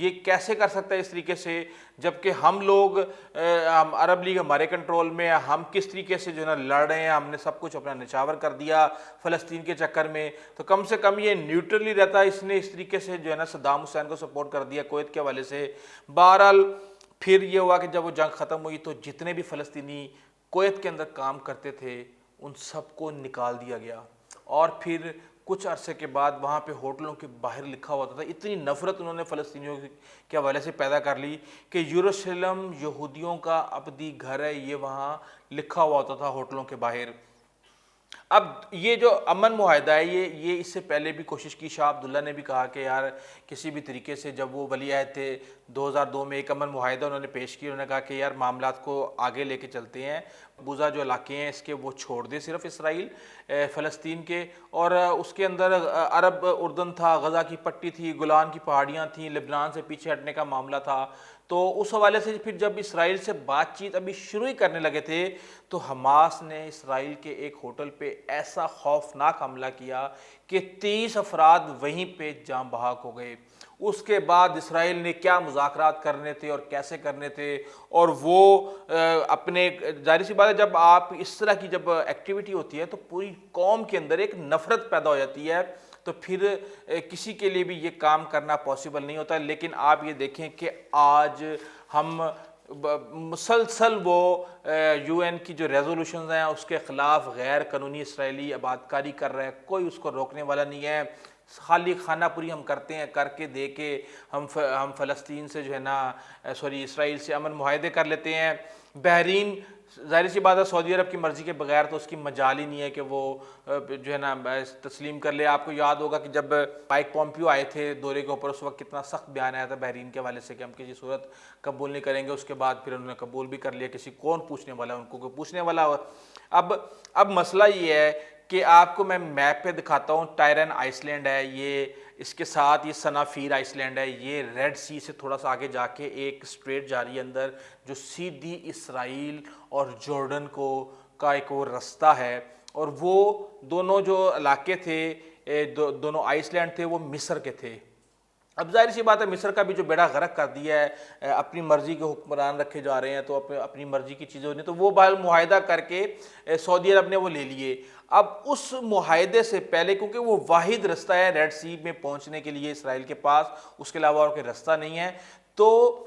یہ کیسے کر سکتا ہے اس طریقے سے، جبکہ ہم لوگ عرب لیگ ہمارے کنٹرول میں ہے، ہم کس طریقے سے جو ہے نا لڑ رہے ہیں، ہم نے سب کچھ اپنا نچاور کر دیا فلسطین کے چکر میں، تو کم سے کم یہ نیوٹرلی رہتا، اس نے اس طریقے سے جو ہے نا صدام حسین کو سپورٹ کر دیا کویت کے حوالے سے۔ بہرحال پھر یہ ہوا کہ جب وہ جنگ ختم ہوئی تو جتنے بھی فلسطینی کویت کے اندر کام کرتے تھے ان سب کو نکال دیا گیا، اور پھر کچھ عرصے کے بعد وہاں پہ ہوٹلوں کے باہر لکھا ہوتا تھا، اتنی نفرت انہوں نے فلسطینیوں کے حوالے سے پیدا کر لی کہ یروشلم یہودیوں کا ابدی گھر ہے، یہ وہاں لکھا ہوا ہوتا تھا ہوٹلوں کے باہر۔ اب یہ جو امن معاہدہ ہے یہ اس سے پہلے بھی کوشش کی، شاہ عبداللہ نے بھی کہا کہ یار کسی بھی طریقے سے، جب وہ ولی عہد تھے 2002 میں ایک امن معاہدہ انہوں نے پیش کیا، انہوں نے کہا کہ یار معاملات کو آگے لے کے چلتے ہیں، مقبوضہ جو علاقے ہیں اس کے وہ چھوڑ دے صرف اسرائیل فلسطین کے، اور اس کے اندر عرب اردن تھا، غزہ کی پٹی تھی، گولان کی پہاڑیاں تھیں، لبنان سے پیچھے ہٹنے کا معاملہ تھا۔ تو اس حوالے سے پھر جب اسرائیل سے بات چیت ابھی شروع ہی کرنے لگے تھے تو حماس نے اسرائیل کے ایک ہوٹل پہ ایسا خوفناک حملہ کیا کہ 30 افراد وہیں پہ جاں بحق ہو گئے۔ اس کے بعد اسرائیل نے کیا مذاکرات کرنے تھے اور کیسے کرنے تھے، اور وہ اپنے، ظاہر سی بات ہے جب آپ اس طرح کی جب ایکٹیویٹی ہوتی ہے تو پوری قوم کے اندر ایک نفرت پیدا ہو جاتی ہے، تو پھر کسی کے لیے بھی یہ کام کرنا پاسبل نہیں ہوتا۔ لیکن آپ یہ دیکھیں کہ آج ہم مسلسل وہ یو این کی جو ریزولوشنز ہیں اس کے خلاف غیر قانونی اسرائیلی آبادکاری کر رہے ہیں، کوئی اس کو روکنے والا نہیں ہے، خالی خانہ پوری ہم کرتے ہیں، کر کے دے کے ہم فلسطین سے جو ہے نا اسرائیل سے امن معاہدے کر لیتے ہیں۔ بحرین، ظاہر سی بات ہے سعودی عرب کی مرضی کے بغیر تو اس کی مجال ہی نہیں ہے کہ وہ جو ہے نا تسلیم کر لے۔ آپ کو یاد ہوگا کہ جب مائک پومپیو آئے تھے دورے کے اوپر، اس وقت کتنا سخت بیان آیا تھا بحرین کے حوالے سے کہ ہم کسی صورت قبول نہیں کریں گے، اس کے بعد پھر انہوں نے قبول بھی کر لیا، کسی کون پوچھنے والا ہے، ان کو کوئی پوچھنے والا ہو۔ اب مسئلہ یہ ہے کہ آپ کو میں میپ پہ دکھاتا ہوں، ٹائرن آئس لینڈ ہے یہ، اس کے ساتھ یہ سنافیر آئس لینڈ ہے، یہ ریڈ سی سے تھوڑا سا آگے جا کے ایک اسٹریٹ جا رہی ہے اندر، جو سیدھی اسرائیل اور جارڈن کا ایک وہ رستہ ہے، اور وہ دونوں جو علاقے تھے، دونوں آئس لینڈ تھے، وہ مصر کے تھے۔ اب ظاہر سی بات ہے مصر کا بھی جو بیڑا غرق کر دیا ہے، اپنی مرضی کے حکمران رکھے جا رہے ہیں، تو اپنی مرضی کی چیزیں ہونی، تو وہ بہرحال معاہدہ کر کے سعودی عرب نے وہ لے لیے۔ اب اس معاہدے سے پہلے، کیونکہ وہ واحد رستہ ہے ریڈ سی میں پہنچنے کے لیے اسرائیل کے پاس، اس کے علاوہ اور کوئی رستہ نہیں ہے، تو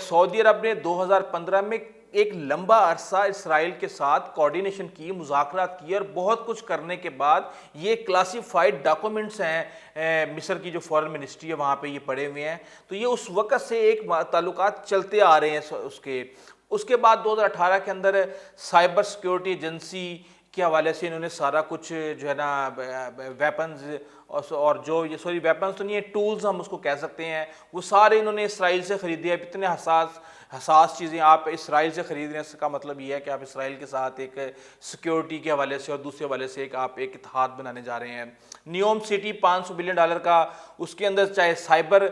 سعودی عرب نے 2015 میں ایک لمبا عرصہ اسرائیل کے ساتھ کوارڈینیشن کی، مذاکرات کی، اور بہت کچھ کرنے کے بعد یہ کلاسیفائڈ ڈاکومنٹس ہیں، مصر کی جو فارن منسٹری ہے وہاں پہ یہ پڑے ہوئے ہیں، تو یہ اس وقت سے ایک تعلقات چلتے آ رہے ہیں اس کے بعد 2018 کے اندر سائبر سیکیورٹی ایجنسی کے حوالے سے انہوں نے سارا کچھ جو ہے نا ویپنز، اور جو یہ ویپنز تو نہیں ہے، ٹولز ہم اس کو کہہ سکتے ہیں، وہ سارے انہوں نے اسرائیل سے خریدے۔ اب اتنے حساس چیزیں آپ اسرائیل سے خرید رہے ہیں، اس کا مطلب یہ ہے کہ آپ اسرائیل کے ساتھ ایک سیکیورٹی کے حوالے سے اور دوسرے حوالے سے آپ ایک اتحاد بنانے جا رہے ہیں۔ نیوم سٹی $500 بلین کا، اس کے اندر چاہے سائبر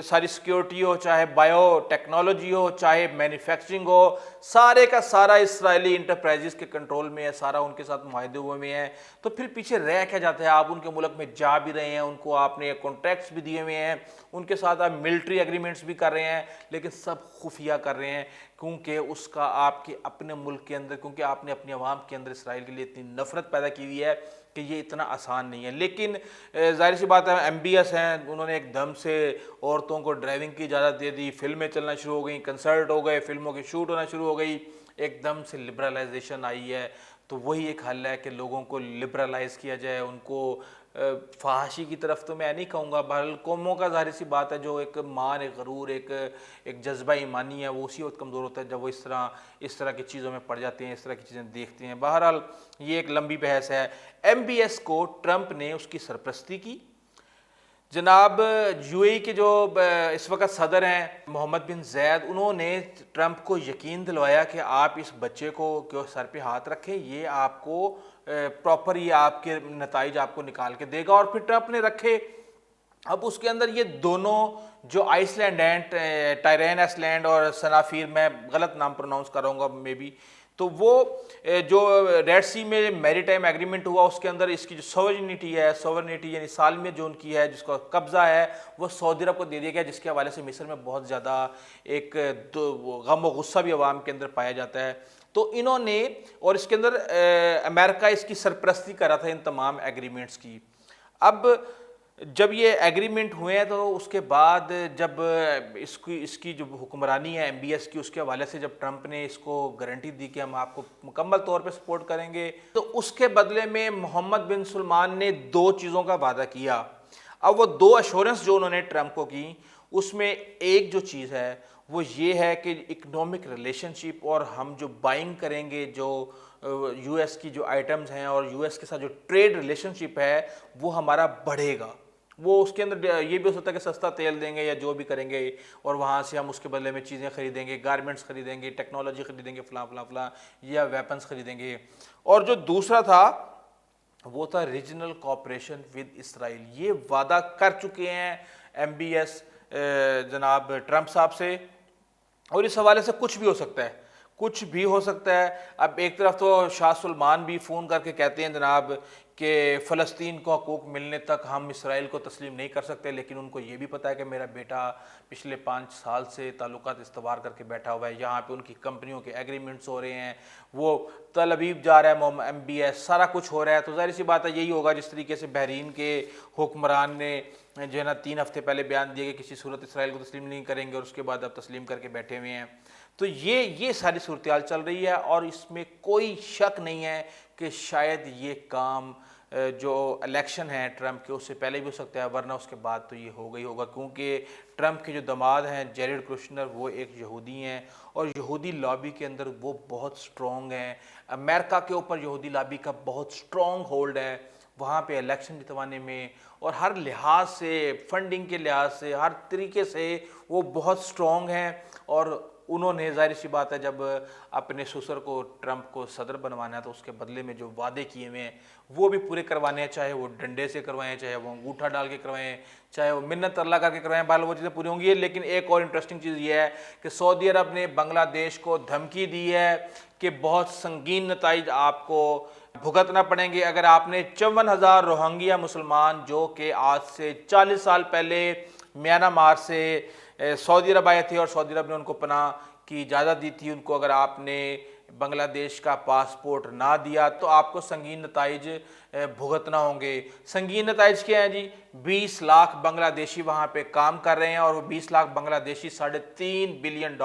ساری سیکیورٹی ہو، چاہے بایو ٹیکنالوجی ہو، چاہے مینوفیکچرنگ ہو، سارے کا سارا اسرائیلی انٹرپرائزز کے کنٹرول میں ہے، سارا ان کے ساتھ معاہدے ہوئے میں ہیں۔ تو پھر پیچھے رہ کیا جاتا ہے؟ آپ ان کے ملک میں جا بھی رہے ہیں، ان کو آپ نے کانٹریکٹس بھی دیے ہوئے ہیں، ان کے ساتھ آپ ملٹری ایگریمنٹس بھی کر رہے ہیں، لیکن سب خفیہ کر رہے ہیں، کیونکہ اس کا آپ کے اپنے ملک کے اندر، کیونکہ آپ نے اپنی عوام کے اندر اسرائیل کے لیے اتنی نفرت پیدا کی ہوئی ہے کہ یہ اتنا آسان نہیں ہے۔ لیکن ظاہر سی بات ہے ایم بی ایس ہیں، انہوں نے ایک دم سے عورتوں کو ڈرائیونگ کی اجازت دے دی، فلمیں چلنا شروع ہو گئیں، کنسرٹ ہو گئے، فلموں کی شوٹ ہونا شروع ہو گئی، ایک دم سے لبرلائزیشن آئی ہے۔ تو وہی ایک حل ہے کہ لوگوں کو لبرلائز کیا جائے، ان کو فحاشی کی طرف تو میں نہیں کہوں گا، بہرحال قوموں کا ظاہر سی بات ہے جو ایک مان، ایک غرور، ایک جذبہ ایمانی ہے، وہ اسی وقت کمزور ہوتا ہے جب وہ اس طرح کی چیزوں میں پڑ جاتے ہیں، اس طرح کی چیزیں دیکھتے ہیں۔ بہرحال یہ ایک لمبی بحث ہے۔ ایم بی ایس کو ٹرمپ نے اس کی سرپرستی کی۔ جناب یو اے کے جو اس وقت صدر ہیں محمد بن زید، انہوں نے ٹرمپ کو یقین دلوایا کہ آپ اس بچے کو سر پہ ہاتھ رکھیں، یہ آپ کو پراپر یہ آپ کے نتائج آپ کو نکال کے دے گا، اور پھر ٹرمپ نے رکھے۔ اب اس کے اندر یہ دونوں جو آئس لینڈ ہیں، ٹائرین آئس لینڈ اور سنافیر، میں غلط نام پروناؤنس کر رہا ہوں گا مے بی، تو وہ جو ریڈ سی میں میری ٹائم ایگریمنٹ ہوا اس کے اندر اس کی جو سوورنٹی یعنی سالمیت جو ان کی ہے جس کا قبضہ ہے وہ سعودی عرب کو دے دیا گیا، جس کے حوالے سے مصر میں بہت زیادہ ایک غم و غصہ بھی عوام کے اندر پایا جاتا ہے۔ تو انہوں نے، اور اس کے اندر امریکہ اس کی سرپرستی کر رہا تھا ان تمام ایگریمنٹس کی۔ اب جب یہ ایگریمنٹ ہوئے ہیں تو اس کے بعد جب اس کی جو حکمرانی ہے MBS کی، اس کے حوالے سے جب ٹرمپ نے اس کو گارنٹی دی کہ ہم آپ کو مکمل طور پہ سپورٹ کریں گے، تو اس کے بدلے میں محمد بن سلمان نے 2 چیزوں کا وعدہ کیا۔ اب وہ 2 ایشورنس جو انہوں نے ٹرمپ کو کی، اس میں ایک جو چیز ہے وہ یہ ہے کہ اکنامک ریلیشن شپ، اور ہم جو بائنگ کریں گے جو US کی جو آئٹمز ہیں اور US کے ساتھ جو ٹریڈ ریلیشن شپ ہے وہ ہمارا بڑھے گا۔ وہ اس کے اندر یہ بھی ہو سکتا ہے کہ سستا تیل دیں گے یا جو بھی کریں گے، اور وہاں سے ہم اس کے بدلے میں چیزیں خریدیں گے، گارمنٹس خریدیں گے، ٹیکنالوجی خریدیں گے، فلاں فلاں فلاں، یا ویپنز خریدیں گے۔ اور جو دوسرا تھا وہ تھا ریجنل کوآپریشن ود اسرائیل۔ یہ وعدہ کر چکے ہیں MBS جناب ٹرمپ صاحب سے، اور اس حوالے سے کچھ بھی ہو سکتا ہے، کچھ بھی ہو سکتا ہے۔ اب ایک طرف تو شاہ سلمان بھی فون کر کے کہتے ہیں جناب کہ فلسطین کو حقوق ملنے تک ہم اسرائیل کو تسلیم نہیں کر سکتے، لیکن ان کو یہ بھی پتہ ہے کہ میرا بیٹا پچھلے 5 سال سے تعلقات استوار کر کے بیٹھا ہوا ہے، یہاں پہ ان کی کمپنیوں کے ایگریمنٹس ہو رہے ہیں، وہ تل ابیب جا رہا ہے MBS، سارا کچھ ہو رہا ہے۔ تو ظاہر سی بات ہے یہی ہوگا جس طریقے سے بحرین کے حکمران نے جو ہے نا 3 ہفتے پہلے بیان دیا کہ کسی صورت اسرائیل کو تسلیم نہیں کریں گے، اور اس کے بعد اب تسلیم کر کے بیٹھے ہوئے ہیں۔ تو یہ ساری صورتحال چل رہی ہے، اور اس میں کوئی شک نہیں ہے کہ شاید یہ کام جو الیکشن ہے ٹرمپ کے اس سے پہلے بھی ہو سکتا ہے، ورنہ اس کے بعد تو یہ ہوگا ہی ہوگا، کیونکہ ٹرمپ کے جو داماد ہیں جیریڈ کشنر وہ ایک یہودی ہیں، اور یہودی لابی کے اندر وہ بہت سٹرونگ ہیں۔ امریکہ کے اوپر یہودی لابی کا بہت سٹرونگ ہولڈ ہے، وہاں پہ الیکشن جتوانے میں اور ہر لحاظ سے، فنڈنگ کے لحاظ سے، ہر طریقے سے وہ بہت سٹرونگ ہیں۔ اور انہوں نے ظاہر سی بات ہے جب اپنے سسر کو ٹرمپ کو صدر بنوانا ہے تو اس کے بدلے میں جو وعدے کیے ہوئے ہیں وہ بھی پورے کروانے ہیں، چاہے وہ ڈنڈے سے کروائیں، چاہے وہ انگوٹھا ڈال کے کروائیں، چاہے وہ منت اللہ کر کے کروائیں، بہرحال وہ چیزیں پوری ہوں گی۔ لیکن ایک اور انٹرسٹنگ چیز یہ ہے کہ سعودی عرب نے بنگلہ دیش کو دھمکی دی ہے کہ بہت سنگین نتائج آپ کو بھگتنا پڑیں گے اگر آپ نے 54,000 روہنگیا مسلمان جو کہ آج سے 40 سال پہلے میانمار سے سعودی عرب آئے تھے، اور سعودی عرب نے ان کو پناہ کی اجازت دی تھی، ان کو اگر آپ نے بنگلہ دیش کا پاسپورٹ نہ دیا تو آپ کو سنگین نتائج بھگتنا ہوں گے۔ سنگین نتائج کیا ہیں جی؟ 20 لاکھ بنگلہ دیشی وہاں پہ کام کر رہے ہیں، اور وہ 20 لاکھ بنگلہ دیشی $3.5 بلین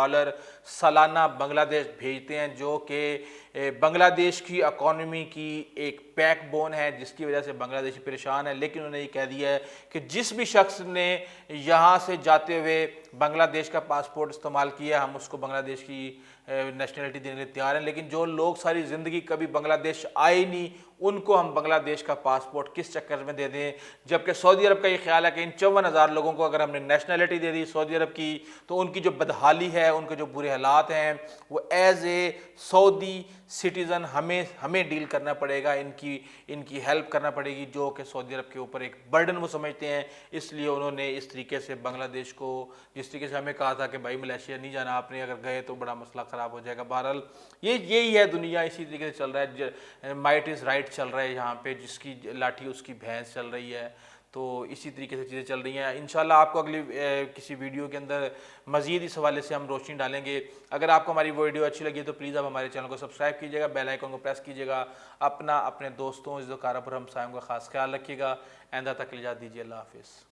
سالانہ بنگلہ دیش بھیجتے ہیں، جو کہ بنگلہ دیش کی اکانومی کی ایک بیک بون ہے، جس کی وجہ سے بنگلہ دیشی پریشان ہے۔ لیکن انہوں نے یہ کہہ دیا ہے کہ جس بھی شخص نے یہاں سے جاتے ہوئے بنگلہ دیش کا پاسپورٹ استعمال کیا، ہم اس کو بنگلہ دیش کی نیشنلٹی دینے کے لیے تیار ہیں، لیکن جو لوگ ساری زندگی کبھی بنگلہ دیش آئے نہیں ان کو ہم بنگلہ دیش کا پاسپورٹ کس چکر میں دے دیں؟ جبکہ سعودی عرب کا یہ خیال ہے کہ ان 54,000 لوگوں کو اگر ہم نے نیشنلٹی دے دی سعودی عرب کی تو ان کی جو بدحالی ہے، ان کے جو برے حالات ہیں، وہ ایز اے سعودی سٹیزن ہمیں ڈیل کرنا پڑے گا، ان کی ہیلپ کرنا پڑے گی، جو کہ سعودی عرب کے اوپر ایک برڈن وہ سمجھتے ہیں۔ اس لیے انہوں نے اس طریقے سے بنگلہ دیش کو، جس طریقے سے ہمیں کہا تھا کہ بھائی ملیشیا نہیں جانا آپ نے، اگر گئے تو بڑا مسئلہ خراب ہو جائے گا۔ بہرحال یہی ہے دنیا، اسی طریقے سے چل رہا ہے، مائٹ از رائٹ چل رہا ہے یہاں پہ، جس کی لاٹھی اس کی بھینس چل رہی ہے۔ تو اسی طریقے سے چیزیں چل رہی ہیں۔ انشاءاللہ آپ کو اگلی کسی ویڈیو کے اندر مزید اس حوالے سے ہم روشنی ڈالیں گے۔ اگر آپ کو ہماری ویڈیو اچھی لگی تو پلیز آپ ہمارے چینل کو سبسکرائب کیجیے گا، بیل آئیکن کو پریس کیجیے گا، اپنے دوستوں عزیز و اقارب اور ہمسایوں کا خاص خیال رکھیے گا۔ آئندہ تک اجازت دیجیے، اللہ حافظ۔